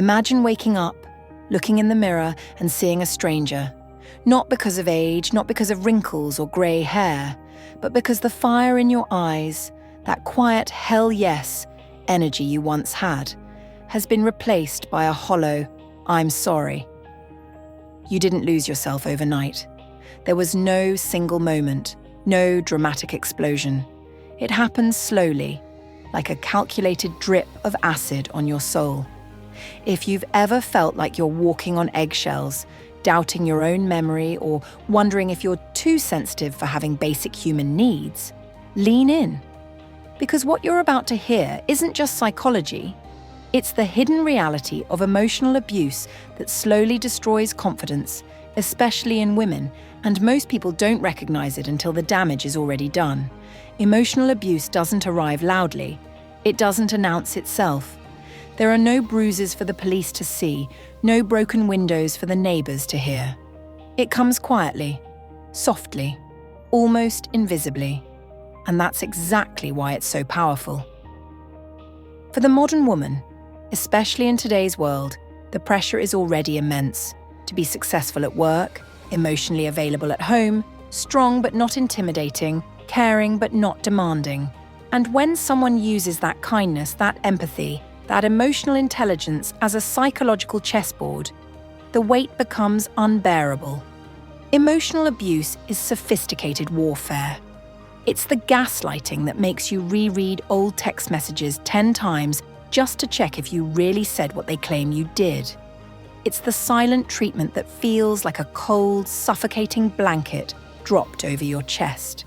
Imagine waking up, looking in the mirror and seeing a stranger, not because of age, not because of wrinkles or grey hair, but because the fire in your eyes, that quiet hell yes energy you once had, has been replaced by a hollow, I'm sorry. You didn't lose yourself overnight. There was no single moment, no dramatic explosion. It happened slowly, like a calculated drip of acid on your soul. If you've ever felt like you're walking on eggshells, doubting your own memory or wondering if you're too sensitive for having basic human needs, lean in. Because what you're about to hear isn't just psychology, it's the hidden reality of emotional abuse that slowly destroys confidence, especially in women, and most people don't recognize it until the damage is already done. Emotional abuse doesn't arrive loudly. It doesn't announce itself. There are no bruises for the police to see, no broken windows for the neighbors to hear. It comes quietly, softly, almost invisibly. And that's exactly why it's so powerful. For the modern woman, especially in today's world, the pressure is already immense. To be successful at work, emotionally available at home, strong but not intimidating, caring but not demanding. And when someone uses that kindness, that empathy, that emotional intelligence as a psychological chessboard, the weight becomes unbearable. Emotional abuse is sophisticated warfare. It's the gaslighting that makes you reread old text messages 10 times just to check if you really said what they claim you did. It's the silent treatment that feels like a cold, suffocating blanket dropped over your chest.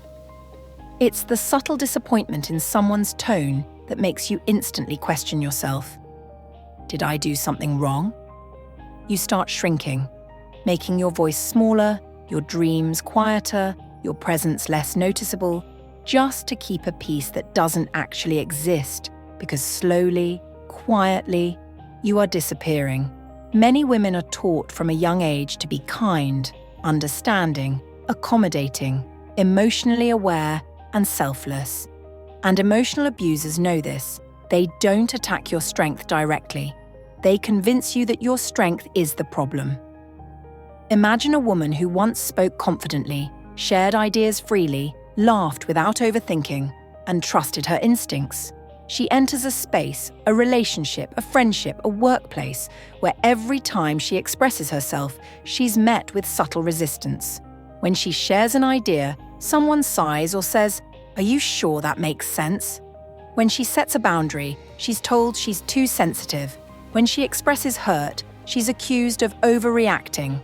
It's the subtle disappointment in someone's tone that makes you instantly question yourself. Did I do something wrong? You start shrinking, making your voice smaller, your dreams quieter, your presence less noticeable, just to keep a peace that doesn't actually exist, because slowly, quietly, you are disappearing. Many women are taught from a young age to be kind, understanding, accommodating, emotionally aware, and selfless. And emotional abusers know this. They don't attack your strength directly. They convince you that your strength is the problem. Imagine a woman who once spoke confidently, shared ideas freely, laughed without overthinking, and trusted her instincts. She enters a space, a relationship, a friendship, a workplace, where every time she expresses herself, she's met with subtle resistance. When she shares an idea, someone sighs or says, "Are you sure that makes sense?" When she sets a boundary, she's told she's too sensitive. When she expresses hurt, she's accused of overreacting.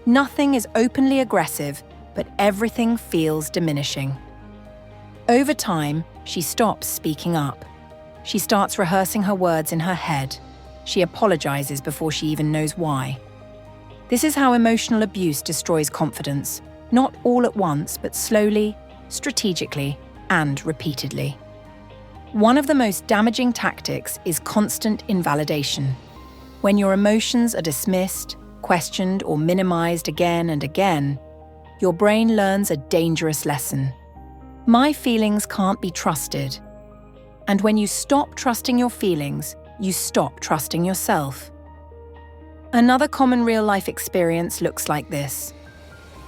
Nothing is openly aggressive, but everything feels diminishing. Over time, she stops speaking up. She starts rehearsing her words in her head. She apologizes before she even knows why. This is how emotional abuse destroys confidence, not all at once, but slowly, strategically, and repeatedly. One of the most damaging tactics is constant invalidation. When your emotions are dismissed, questioned, or minimized again and again, your brain learns a dangerous lesson. My feelings can't be trusted. And when you stop trusting your feelings, you stop trusting yourself. Another common real-life experience looks like this.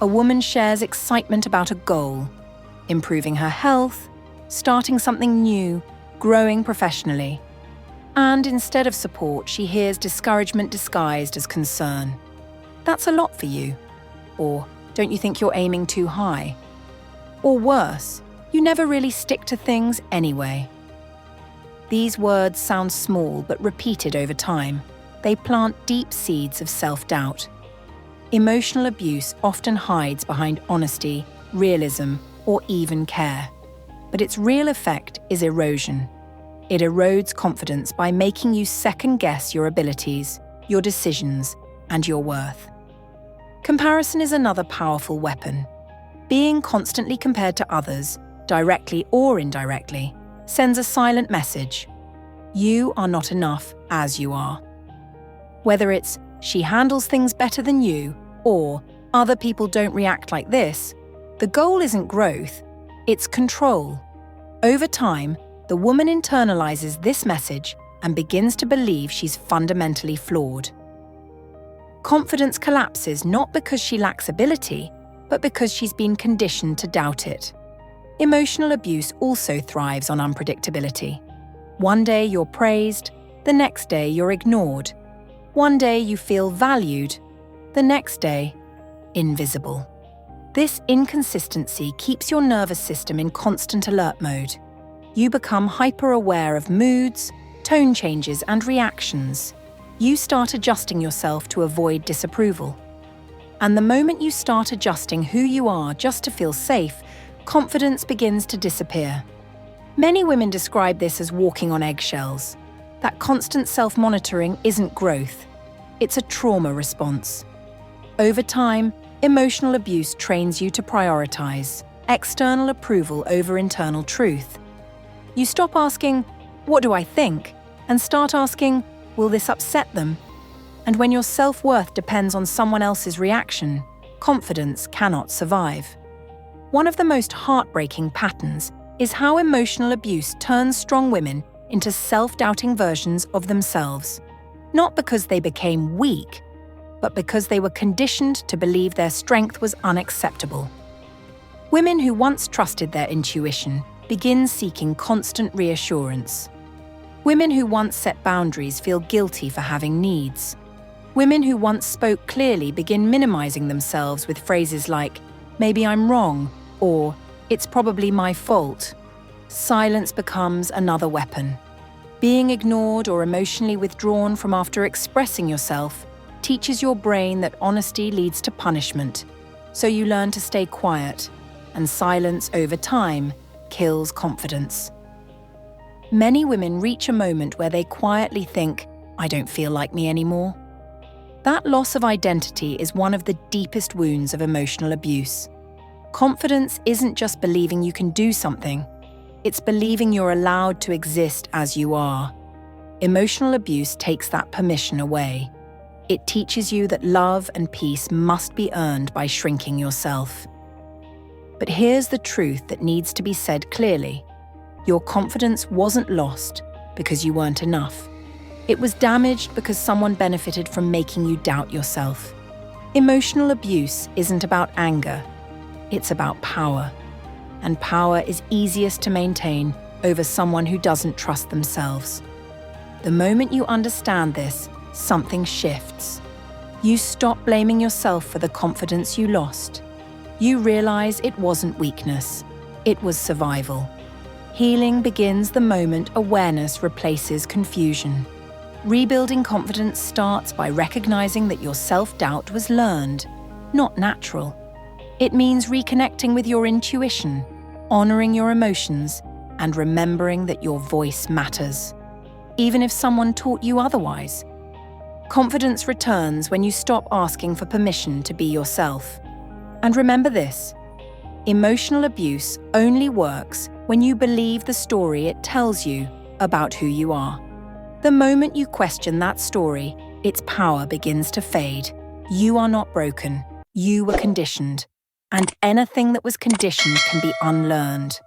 A woman shares excitement about a goal, improving her health, starting something new, growing professionally. And instead of support, she hears discouragement disguised as concern. That's a lot for you. Or, don't you think you're aiming too high? Or worse, you never really stick to things anyway. These words sound small but repeated over time. They plant deep seeds of self-doubt. Emotional abuse often hides behind honesty, realism, or even care. But its real effect is erosion. It erodes confidence by making you second-guess your abilities, your decisions, and your worth. Comparison is another powerful weapon. Being constantly compared to others, directly or indirectly, sends a silent message. You are not enough as you are. Whether it's, she handles things better than you, or other people don't react like this, the goal isn't growth, it's control. Over time, the woman internalizes this message and begins to believe she's fundamentally flawed. Confidence collapses not because she lacks ability, but because she's been conditioned to doubt it. Emotional abuse also thrives on unpredictability. One day you're praised, the next day you're ignored. One day you feel valued, the next day, invisible. This inconsistency keeps your nervous system in constant alert mode. You become hyper-aware of moods, tone changes, and reactions. You start adjusting yourself to avoid disapproval. And the moment you start adjusting who you are just to feel safe, confidence begins to disappear. Many women describe this as walking on eggshells. That constant self-monitoring isn't growth. It's a trauma response. Over time, emotional abuse trains you to prioritize external approval over internal truth. You stop asking, "What do I think?" and start asking, "Will this upset them?" And when your self-worth depends on someone else's reaction, confidence cannot survive. One of the most heartbreaking patterns is how emotional abuse turns strong women into self-doubting versions of themselves. Not because they became weak, but because they were conditioned to believe their strength was unacceptable. Women who once trusted their intuition begin seeking constant reassurance. Women who once set boundaries feel guilty for having needs. Women who once spoke clearly begin minimizing themselves with phrases like, "Maybe I'm wrong," or "It's probably my fault." Silence becomes another weapon. Being ignored or emotionally withdrawn from after expressing yourself teaches your brain that honesty leads to punishment, so you learn to stay quiet, and silence over time kills confidence. Many women reach a moment where they quietly think, "I don't feel like me anymore." That loss of identity is one of the deepest wounds of emotional abuse. Confidence isn't just believing you can do something, it's believing you're allowed to exist as you are. Emotional abuse takes that permission away. It teaches you that love and peace must be earned by shrinking yourself. But here's the truth that needs to be said clearly. Your confidence wasn't lost because you weren't enough. It was damaged because someone benefited from making you doubt yourself. Emotional abuse isn't about anger, it's about power. And power is easiest to maintain over someone who doesn't trust themselves. The moment you understand this, something shifts. You stop blaming yourself for the confidence you lost. You realize it wasn't weakness, it was survival. Healing begins the moment awareness replaces confusion. Rebuilding confidence starts by recognizing that your self-doubt was learned, not natural. It means reconnecting with your intuition, honoring your emotions, and remembering that your voice matters, even if someone taught you otherwise. Confidence returns when you stop asking for permission to be yourself. And remember this, emotional abuse only works when you believe the story it tells you about who you are. The moment you question that story, its power begins to fade. You are not broken. You were conditioned. And anything that was conditioned can be unlearned.